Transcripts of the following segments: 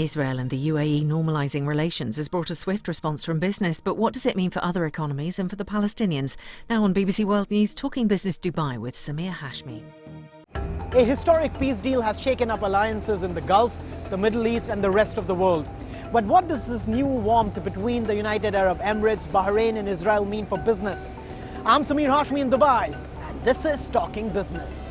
Israel and the UAE normalising relations has brought a swift response from business, but what does it mean for other economies and for the Palestinians? Now on BBC World News, Talking Business Dubai with Samir Hashmi. A historic peace deal has shaken up alliances in the Gulf, the Middle East and the rest of the world. But what does this new warmth between the United Arab Emirates, Bahrain and Israel mean for business? I'm Samir Hashmi in Dubai, and this is Talking Business.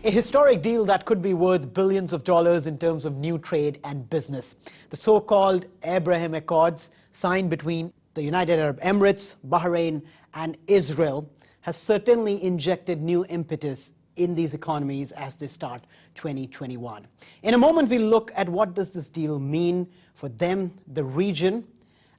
A historic deal that could be worth billions of dollars in terms of new trade and business. The so-called Abraham Accords signed between the United Arab Emirates, Bahrain and Israel has certainly injected new impetus in these economies as they start 2021. In a moment, we'll look at what does this deal mean for them, the region,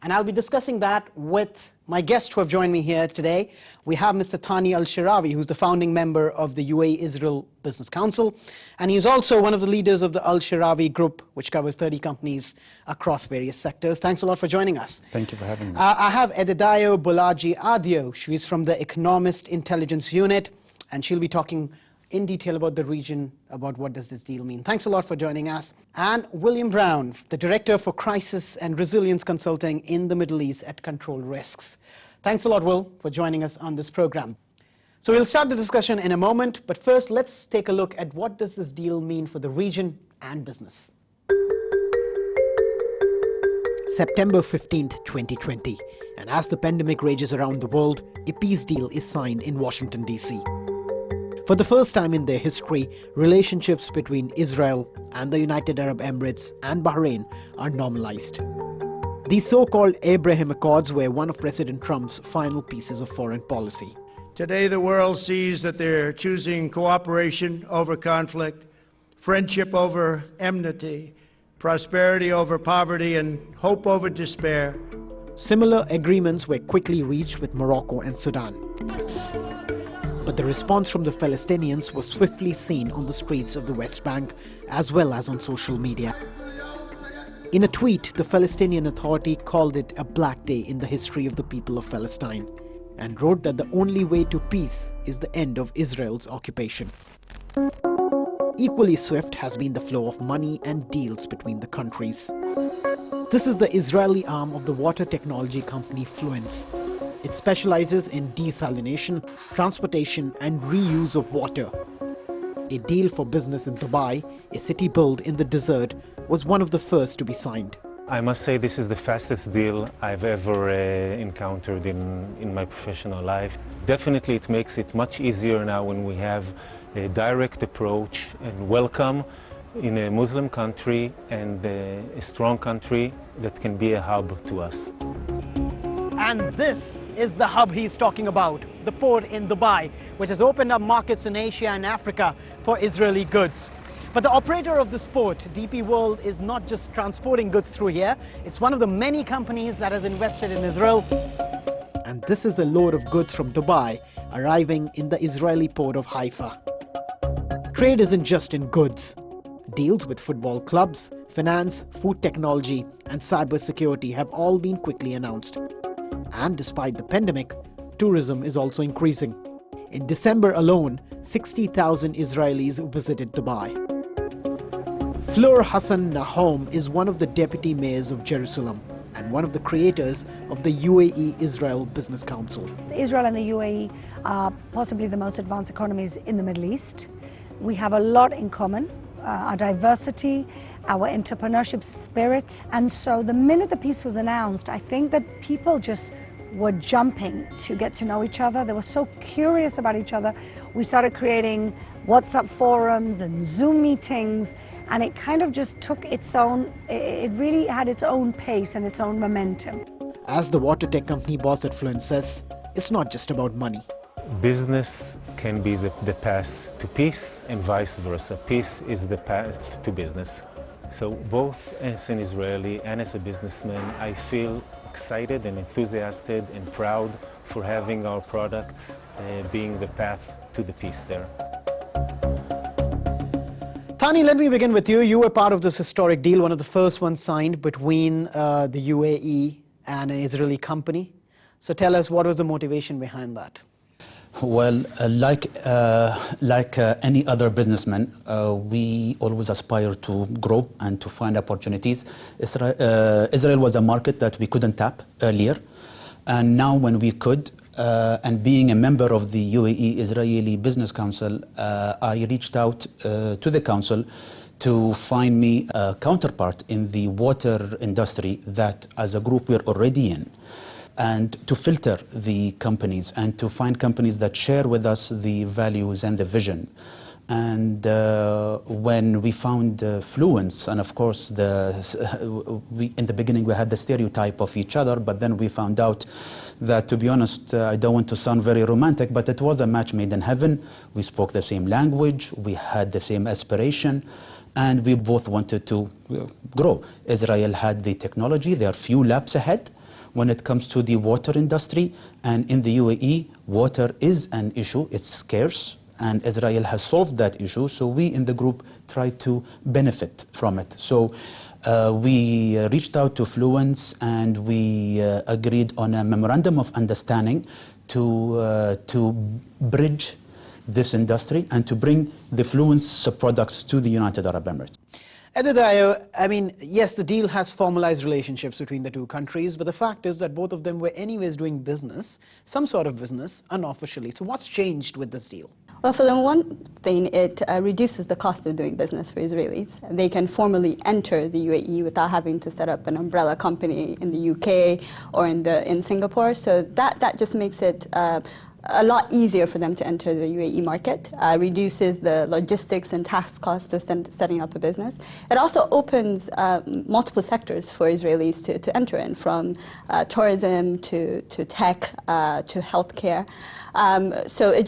and I'll be discussing that with my guests who have joined me here today. We have Mr. Thani Al-Shirawi, who's the founding member of the UAE-Israel Business Council, and he's also one of the leaders of the Al-Shirawi Group, which covers 30 companies across various sectors. Thanks a lot for joining us. Thank you for having me. I have Edidayo Bolaji Adio. She's from the Economist Intelligence Unit, and she'll be talking in detail about the region, about what does this deal mean. Thanks a lot for joining us. And William Brown, the Director for Crisis and Resilience Consulting in the Middle East at Control Risks. Thanks a lot, Will, for joining us on this program. So we'll start the discussion in a moment, but first let's take a look at what does this deal mean for the region and business. September 15th, 2020, and as the pandemic rages around the world, a peace deal is signed in Washington, D.C. For the first time in their history, relationships between Israel and the United Arab Emirates and Bahrain are normalized. These so-called Abraham Accords were one of President Trump's final pieces of foreign policy. Today, the world sees that they're choosing cooperation over conflict, friendship over enmity, prosperity over poverty, and hope over despair. Similar agreements were quickly reached with Morocco and Sudan. But the response from the Palestinians was swiftly seen on the streets of the West Bank as well as on social media. In a tweet, the Palestinian Authority called it a black day in the history of the people of Palestine and wrote that the only way to peace is the end of Israel's occupation. Equally swift has been the flow of money and deals between the countries. This is the Israeli arm of the water technology company Fluence. It specializes in desalination, transportation and reuse of water. A deal for business in Dubai, a city built in the desert, was one of the first to be signed. I must say this is the fastest deal I've ever encountered in my professional life. Definitely it makes it much easier now when we have a direct approach and welcome in a Muslim country and a strong country that can be a hub to us. And this is the hub he's talking about, the port in Dubai, which has opened up markets in Asia and Africa for Israeli goods. But the operator of this port, DP World, is not just transporting goods through here. It's one of the many companies that has invested in Israel. And this is a load of goods from Dubai arriving in the Israeli port of Haifa. Trade isn't just in goods. Deals with football clubs, finance, food technology, and cybersecurity have all been quickly announced. And despite the pandemic, tourism is also increasing. In December alone, 60,000 Israelis visited Dubai. Fleur Hassan Nahom is one of the deputy mayors of Jerusalem and one of the creators of the UAE-Israel Business Council. Israel and the UAE are possibly the most advanced economies in the Middle East. We have a lot in common, our diversity, our entrepreneurship spirit. And so the minute the peace was announced, I think that people just were jumping to get to know each other. They were so curious about each other. We started creating WhatsApp forums and Zoom meetings, and it kind of just took its own, it really had its own pace and its own momentum. As the water tech company boss at Fluence says, it's not just about money. Business can be the path to peace and vice versa. Peace is the path to business. So both as an Israeli and as a businessman, I feel excited and enthusiastic and proud for having our products being the path to the peace there. Thani, let me begin with you. You were part of this historic deal, one of the first ones signed between the UAE and an Israeli company. So tell us, what was the motivation behind that? Well, like any other businessman, we always aspire to grow and to find opportunities. Israel was a market that we couldn't tap earlier, and now when we could, and being a member of the UAE-Israeli Business Council, I reached out to the council to find me a counterpart in the water industry that as a group we're already in, and to filter the companies and to find companies that share with us the values and the vision. And when we found Fluence, and of course in the beginning we had the stereotype of each other, but then we found out that, to be honest, I don't want to sound very romantic, but it was a match made in heaven. We spoke the same language, we had the same aspiration, and we both wanted to grow. Israel had the technology, there are few laps ahead when it comes to the water industry, and in the UAE, water is an issue, it's scarce, and Israel has solved that issue, so we in the group try to benefit from it. So we reached out to Fluence, and we agreed on a memorandum of understanding to bridge this industry and to bring the Fluence products to the United Arab Emirates. Adedayo, I mean, yes, the deal has formalized relationships between the two countries, but the fact is that both of them were anyways doing business, some sort of business, unofficially. So what's changed with this deal? Well, for the one thing, it reduces the cost of doing business for Israelis. They can formally enter the UAE without having to set up an umbrella company in the UK or in Singapore. So that just makes it a lot easier for them to enter the UAE market, reduces the logistics and tax costs of setting up a business. It also opens multiple sectors for Israelis to enter in, from tourism to tech to healthcare. So it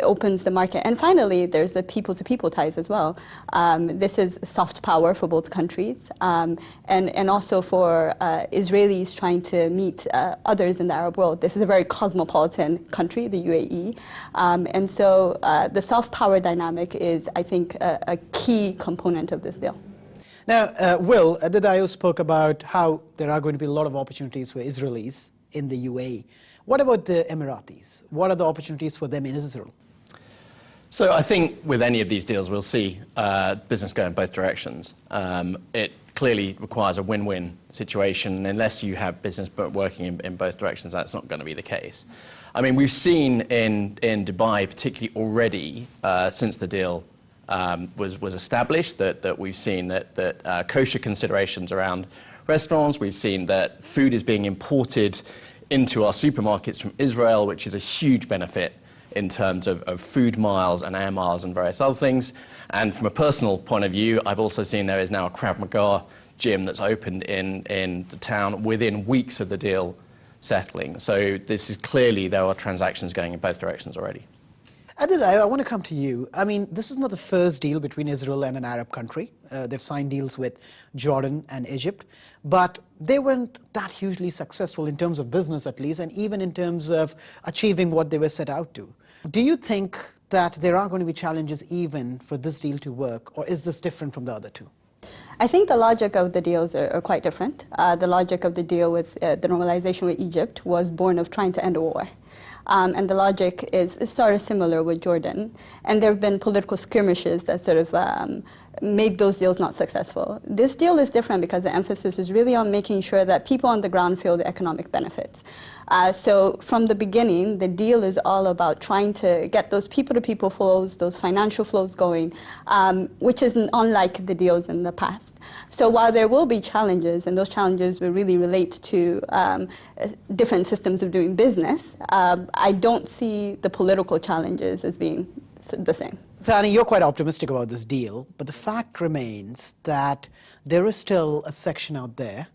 opens the market. And finally, there's the people-to-people ties as well. This is soft power for both countries, and also for Israelis trying to meet others in the Arab world. This is a very cosmopolitan country, the UAE, and so the soft power dynamic is, I think, a key component of this deal. Now, Will, Adedayo spoke about how there are going to be a lot of opportunities for Israelis in the UAE. What about the Emiratis? What are the opportunities for them in Israel? So I think with any of these deals, we'll see business go in both directions. It clearly requires a win-win situation. Unless you have business working in both directions, that's not going to be the case. I mean, we've seen in Dubai, particularly already, since the deal was established, that we've seen that kosher considerations around restaurants, we've seen that food is being imported into our supermarkets from Israel, which is a huge benefit in terms of food miles and air miles and various other things. And from a personal point of view, I've also seen there is now a Krav Maga gym that's opened in the town within weeks of the deal settling. So this is clearly, there are transactions going in both directions already. Adedayo, I want to come to you. I mean, this is not the first deal between Israel and an Arab country. They've signed deals with Jordan and Egypt, but they weren't that hugely successful in terms of business, at least, and even in terms of achieving what they were set out to. Do you think that there are going to be challenges even for this deal to work, or is this different from the other two? I think the logic of the deals are quite different. The logic of the deal with the normalization with Egypt was born of trying to end a war. And the logic is sort of similar with Jordan. And there have been political skirmishes that sort of made those deals not successful. This deal is different because the emphasis is really on making sure that people on the ground feel the economic benefits. So from the beginning, the deal is all about trying to get those people-to-people flows, those financial flows going, which is unlike the deals in the past. So while there will be challenges, and those challenges will really relate to different systems of doing business, I don't see the political challenges as being the same. Tani, you're quite optimistic about this deal, but the fact remains that there is still a section out there,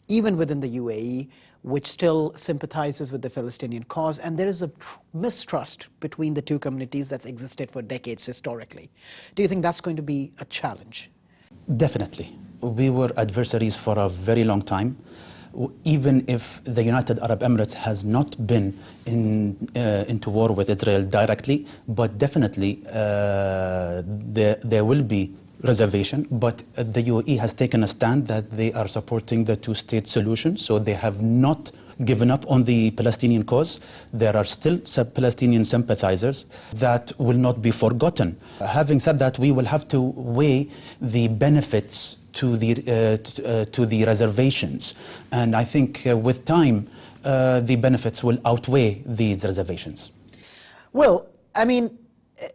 even within the UAE, which still sympathizes with the Palestinian cause, and there is a mistrust between the two communities that's existed for decades historically. Do you think that's going to be a challenge? Definitely. We were adversaries for a very long time. Even if the United Arab Emirates has not been into war with Israel directly, but definitely there will be reservation, but the UAE has taken a stand that they are supporting the two-state solution, so they have not given up on the Palestinian cause. There are still Palestinian sympathizers that will not be forgotten. Having said that, we will have to weigh the benefits to the reservations. And I think with time, the benefits will outweigh these reservations. Well, I mean,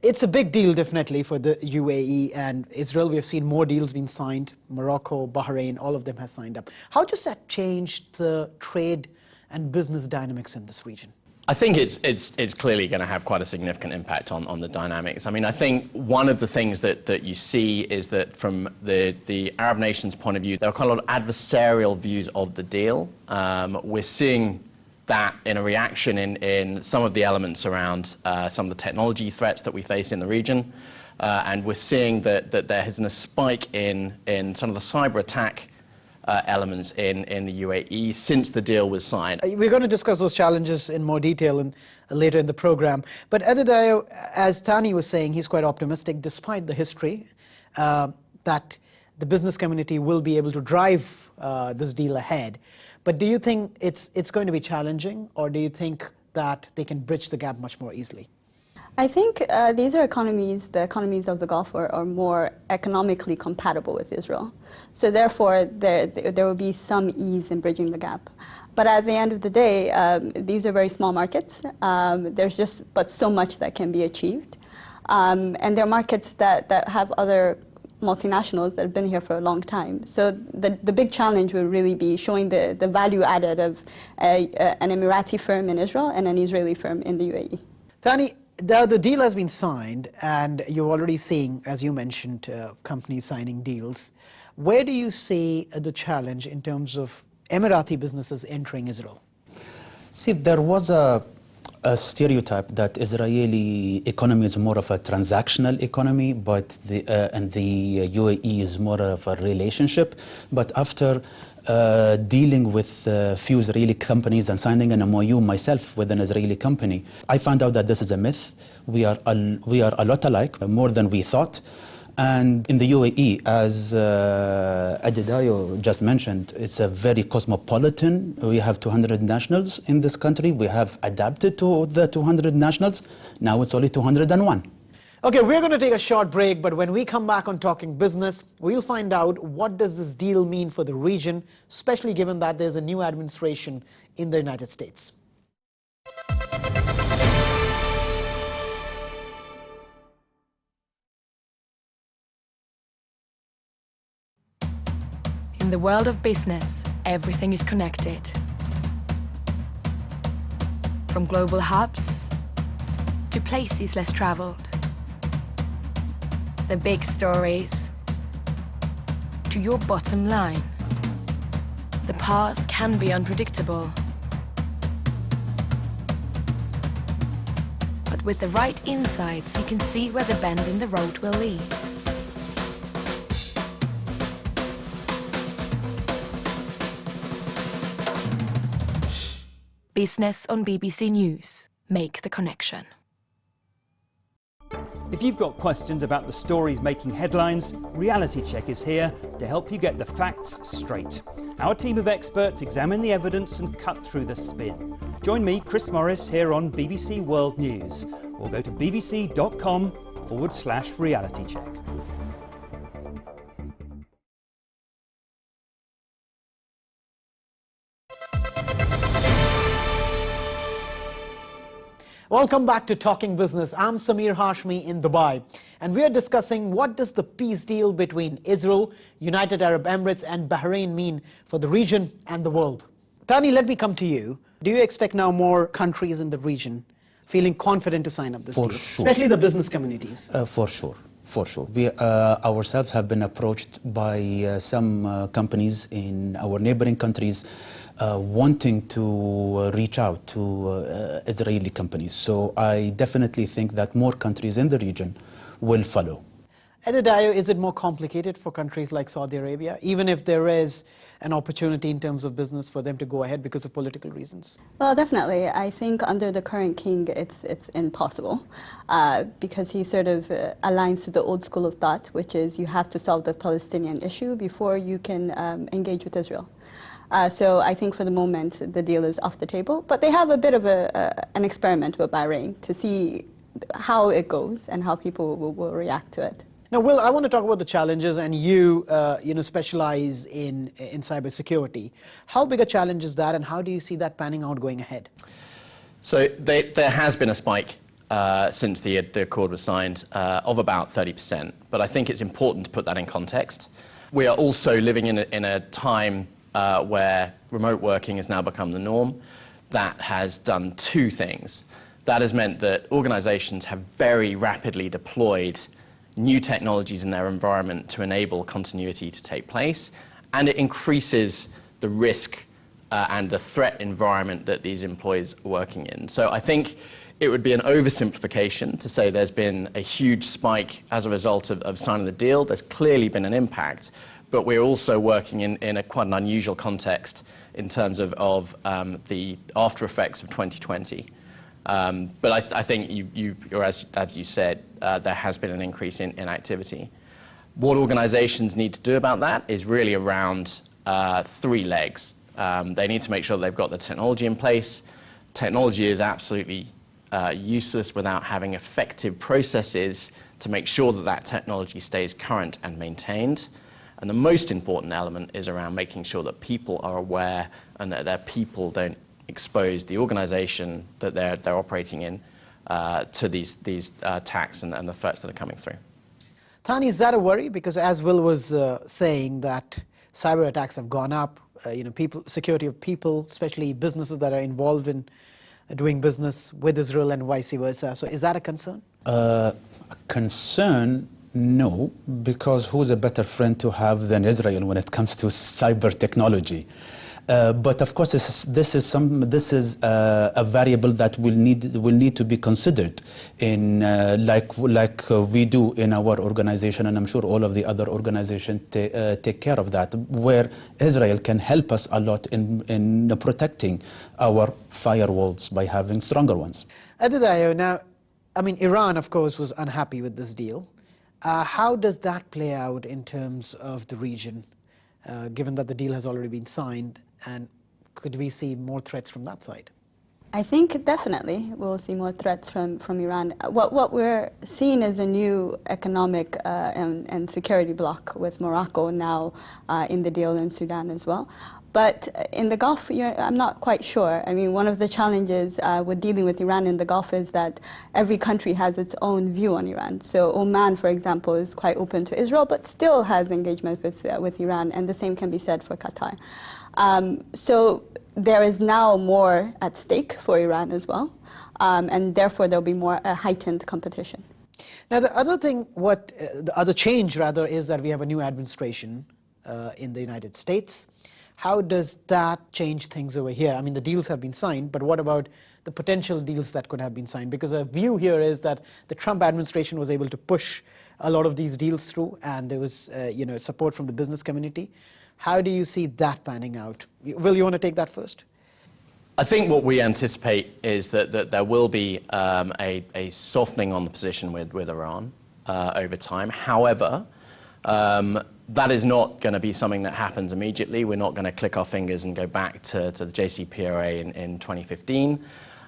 it's a big deal, definitely, for the UAE and Israel. We have seen more deals being signed. Morocco, Bahrain, all of them have signed up. How does that change the trade and business dynamics in this region? I think it's clearly going to have quite a significant impact on the dynamics. I mean, I think one of the things that you see is that from the Arab nations' point of view, there are quite a lot of adversarial views of the deal. We're seeing that in a reaction in some of the elements around some of the technology threats that we face in the region. And we're seeing that there has been a spike in some of the cyber attack elements in the UAE since the deal was signed. We're going to discuss those challenges in more detail later in the program. But Adedayo, as Tani was saying, he's quite optimistic despite the history that the business community will be able to drive this deal ahead. But do you think it's going to be challenging, or do you think that they can bridge the gap much more easily? I think these are economies, the economies of the Gulf are more economically compatible with Israel. So therefore, there will be some ease in bridging the gap. But at the end of the day, these are very small markets. There's just but so much that can be achieved. And they're markets that have other multinationals that have been here for a long time. So the big challenge will really be showing the value added of an Emirati firm in Israel and an Israeli firm in the UAE. Tani, the deal has been signed, and you're already seeing, as you mentioned, companies signing deals. Where do you see the challenge in terms of Emirati businesses entering Israel? See, there was a stereotype that Israeli economy is more of a transactional economy, but the UAE is more of a relationship. But after dealing with a few Israeli companies and signing an MOU myself with an Israeli company, I found out that this is a myth. We are a lot alike, more than we thought. And in the UAE, as Adedayo just mentioned, it's a very cosmopolitan. We have 200 nationals in this country. We have adapted to the 200 nationals. Now it's only 201. Okay, we're going to take a short break, but when we come back on Talking Business, we'll find out what does this deal mean for the region, especially given that there's a new administration in the United States. In the world of business, everything is connected. From global hubs to places less traveled. The big stories to your bottom line. The path can be unpredictable. But with the right insights, you can see where the bend in the road will lead. Business on BBC News. Make the connection. If you've got questions about the stories making headlines, Reality Check is here to help you get the facts straight. Our team of experts examine the evidence and cut through the spin. Join me, Chris Morris, here on BBC World News, or go to bbc.com/Reality Check. Welcome back to Talking Business. I'm Samir Hashmi in Dubai, and we are discussing what does the peace deal between Israel, United Arab Emirates and Bahrain mean for the region and the world. Tani, let me come to you. Do you expect now more countries in the region feeling confident to sign up this deal? Sure. Especially the business communities. For sure. We ourselves have been approached by some companies in our neighboring countries wanting to reach out to Israeli companies. So I definitely think that more countries in the region will follow. Adedayo, is it more complicated for countries like Saudi Arabia, even if there is an opportunity in terms of business for them to go ahead because of political reasons? Well, definitely. I think under the current king, it's impossible because he sort of aligns to the old school of thought, which is you have to solve the Palestinian issue before you can engage with Israel. So I think for the moment the deal is off the table. But they have a bit of an experiment with Bahrain to see how it goes and how people will react to it. Now, Will, I want to talk about the challenges, and you specialize in cybersecurity. How big a challenge is that, and how do you see that panning out going ahead? So there has been a spike since the accord was signed of about 30%, but I think it's important to put that in context. We are also living in a time where remote working has now become the norm. That has done two things. That has meant that organizations have very rapidly deployed new technologies in their environment to enable continuity to take place, and it increases the risk and the threat environment that these employees are working in. So I think it would be an oversimplification to say there's been a huge spike as a result of signing the deal. There's clearly been an impact, but we're also working in a quite an unusual context in terms of the after effects of 2020. But I think as you said, there has been an increase in activity. What organizations need to do about that is really around three legs. They need to make sure they've got the technology in place. Technology is absolutely useless without having effective processes to make sure that that technology stays current and maintained. And the most important element is around making sure that people are aware and that their people don't expose the organization that they're operating in to these attacks and the threats that are coming through. Thani, is that a worry? Because as Will was saying, that cyber attacks have gone up, security of people, especially businesses that are involved in doing business with Israel and vice versa. So is that a concern? Concern? No, because who's a better friend to have than Israel when it comes to cyber technology? But of course, this is a variable that will need to be considered in like we do in our organization, and I'm sure all of the other organizations take care of that, where Israel can help us a lot in protecting our firewalls by having stronger ones. Aditya, now, I mean, Iran, of course, was unhappy with this deal. How does that play out in terms of the region, given that the deal has already been signed? And could we see more threats from that side? I think definitely we'll see more threats from Iran. What we're seeing is a new economic and security bloc with Morocco now in the deal in Sudan as well. But in the Gulf, I'm not quite sure. I mean, one of the challenges with dealing with Iran in the Gulf is that every country has its own view on Iran. So Oman, for example, is quite open to Israel, but still has engagement with Iran, and the same can be said for Qatar. So there is now more at stake for Iran as well, and therefore there'll be more heightened competition. Now, the other thing, the other change rather, is that we have a new administration in the United States. How does that change things over here? I mean, the deals have been signed, but what about the potential deals that could have been signed? Because a view here is that the Trump administration was able to push a lot of these deals through, and there was support from the business community. How do you see that panning out? Will, you want to take that first? I think what we anticipate is that there will be a softening on the position with Iran over time. However, that is not going to be something that happens immediately. We're not going to click our fingers and go back to the JCPOA in 2015.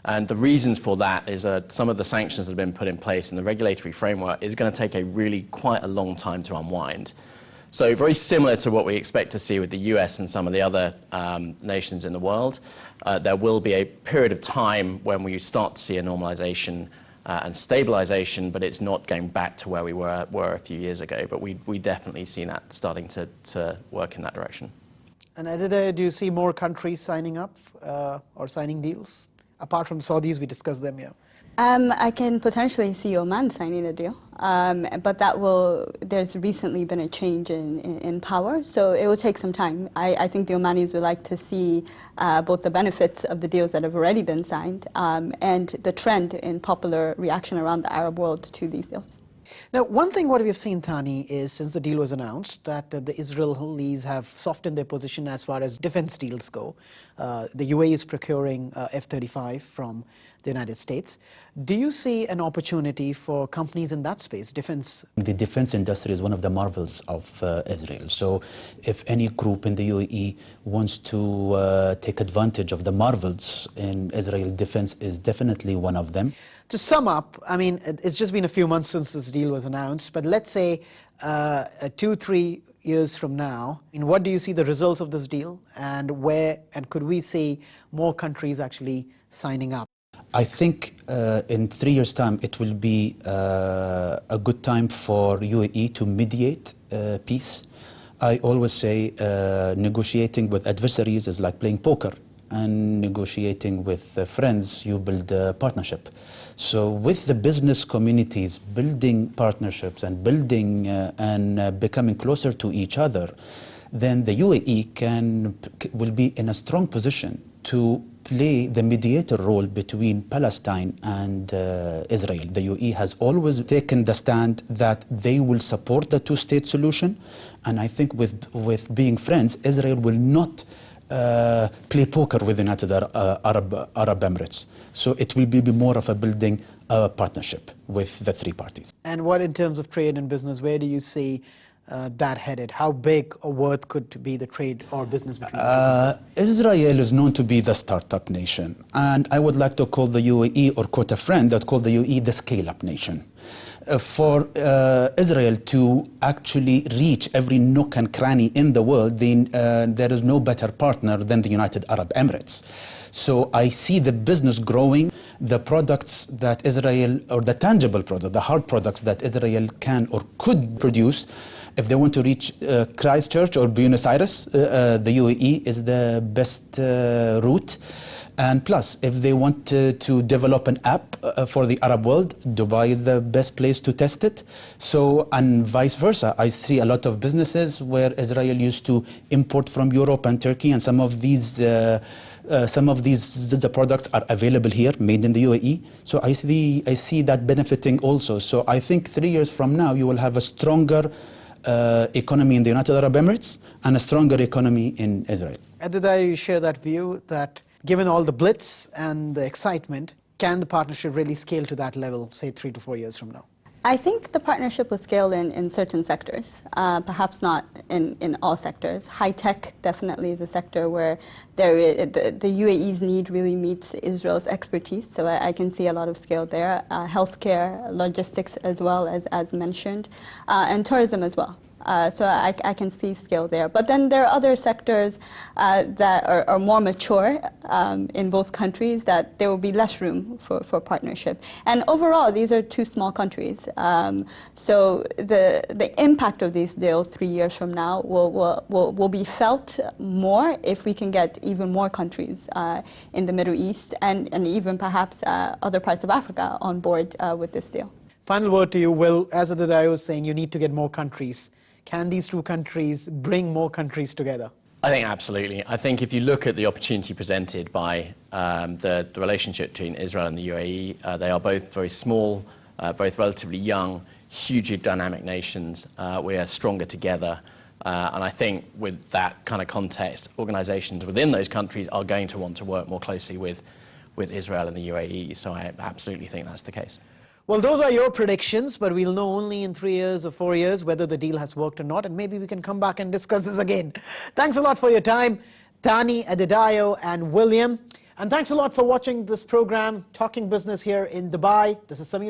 And the reasons for that is that some of the sanctions that have been put in place and the regulatory framework is going to take quite a long time to unwind. So very similar to what we expect to see with the US and some of the other nations in the world, there will be a period of time when we start to see a normalization and stabilization, but it's not going back to where we were a few years ago. But we definitely see that starting to work in that direction. And Aditya, do you see more countries signing up or signing deals? Apart from Saudis, we discussed them here. I can potentially see Oman signing a deal, but there's recently been a change in power, so it will take some time. I think the Omanis would like to see both the benefits of the deals that have already been signed and the trend in popular reaction around the Arab world to these deals. Now, one thing what we've seen, Thani, is since the deal was announced that the Israelis have softened their position as far as defense deals go. The UAE is procuring F-35 from the United States. Do you see an opportunity for companies in that space, defense? The defense industry is one of the marvels of Israel. So if any group in the UAE wants to take advantage of the marvels in Israel, defense is definitely one of them. To sum up, I mean, it's just been a few months since this deal was announced, but let's say 2-3 years from now, what do you see the results of this deal, and where, and could we see more countries actually signing up? I think in 3 years' time, it will be a good time for UAE to mediate peace. I always say negotiating with adversaries is like playing poker, and negotiating with friends, you build a partnership. So with the business communities building partnerships and building and becoming closer to each other, then the UAE will be in a strong position to play the mediator role between Palestine and Israel. The UAE has always taken the stand that they will support the two-state solution, and I think with being friends, Israel will not play poker with the United Arab Emirates. So it will be more of a building a partnership with the three parties. And what in terms of trade and business, where do you see that headed? How big or worth could be the trade or business between Israel is known to be the startup nation, and I would like to call the UAE, or quote a friend that called the UAE the scale-up nation. For Israel to actually reach every nook and cranny in the world, then there is no better partner than the United Arab Emirates. So I see the business growing, the products that Israel, or the tangible product, the hard products that Israel can or could produce. If they want to reach Christchurch or Buenos Aires, the UAE is the best route. And plus, if they want to develop an app for the Arab world, Dubai is the best place to test it. So, and vice versa. I see a lot of businesses where Israel used to import from Europe and Turkey, and some of these the products are available here, made in the UAE. So I see that benefiting also. So I think 3 years from now, you will have a stronger economy in the United Arab Emirates and a stronger economy in Israel. Did I share that view that given all the blitz and the excitement, can the partnership really scale to that level, say 3 to 4 years from now? I think the partnership will scale in certain sectors, perhaps not in all sectors. High tech definitely is a sector where the UAE's need really meets Israel's expertise, so I can see a lot of scale there. Healthcare, logistics as well, as mentioned, and tourism as well. So I can see scale there. But then there are other sectors that are more mature in both countries that there will be less room for partnership. And overall, these are two small countries. So the impact of these deals 3 years from now will be felt more if we can get even more countries in the Middle East and even perhaps other parts of Africa on board with this deal. Final word to you, Will. As Adidai was saying, you need to get more countries. Can these two countries bring more countries together? I think absolutely. I think if you look at the opportunity presented by the relationship between Israel and the UAE, they are both very small, both relatively young, hugely dynamic nations. We are stronger together. And I think with that kind of context, organizations within those countries are going to want to work more closely with Israel and the UAE. So I absolutely think that's the case. Well, those are your predictions, but we'll know only in 3 years or 4 years whether the deal has worked or not, and maybe we can come back and discuss this again. Thanks a lot for your time, Thani, Adedayo, and William. And thanks a lot for watching this program, Talking Business, here in Dubai. This is Samir.